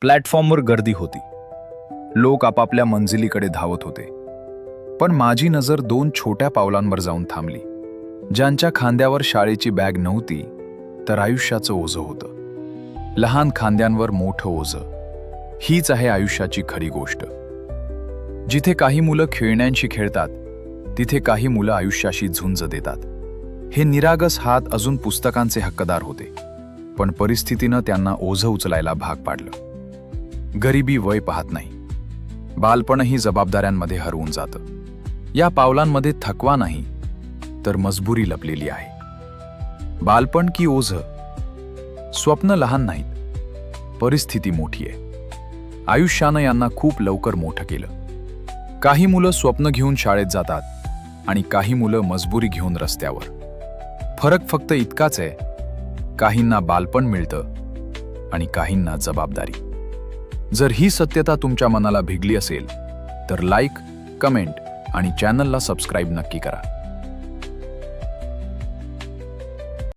प्लॅटफॉर्मवर गर्दी होती. लोक आपापल्या मंजिलीकडे धावत होते. पण माझी नजर 2 छोट्या पावलांवर जाऊन थांबली, ज्यांच्या खांद्यावर शाळेची बॅग नव्हती, तर आयुष्याचं ओझं होतं. लहान खांद्यांवर मोठं ओझं. हीच आहे आयुष्याची खरी गोष्ट. जिथे काही मुलं खेळण्यांशी खेळतात, तिथे काही मुलं आयुष्याशी झुंज देतात. हे निरागस हात अजून पुस्तकांचे हक्कदार होते, पण परिस्थितीनं त्यांना ओझं उचलायला भाग पाडलं. गरिबी वय पाहत नाही. बालपणही जबाबदाऱ्यांमध्ये हरवून जातं. या पावलांमध्ये थकवा नाही, तर मजबुरी लपलेली आहे. बालपण की ओझं? स्वप्न लहान नाहीत, परिस्थिती मोठी आहे. आयुष्यानं यांना खूप लवकर मोठं केलं. काही मुलं स्वप्न घेऊन शाळेत जातात आणि काही मुलं मजबुरी घेऊन रस्त्यावर. फरक फक्त इतकाच आहे, काहींना बालपण मिळतं आणि काहींना जबाबदारी. जर ही सत्यता तुमच्या मनाला भिडली असेल, तर लाईक, कमेंट आणि चॅनलला सबस्क्राईब नक्की करा.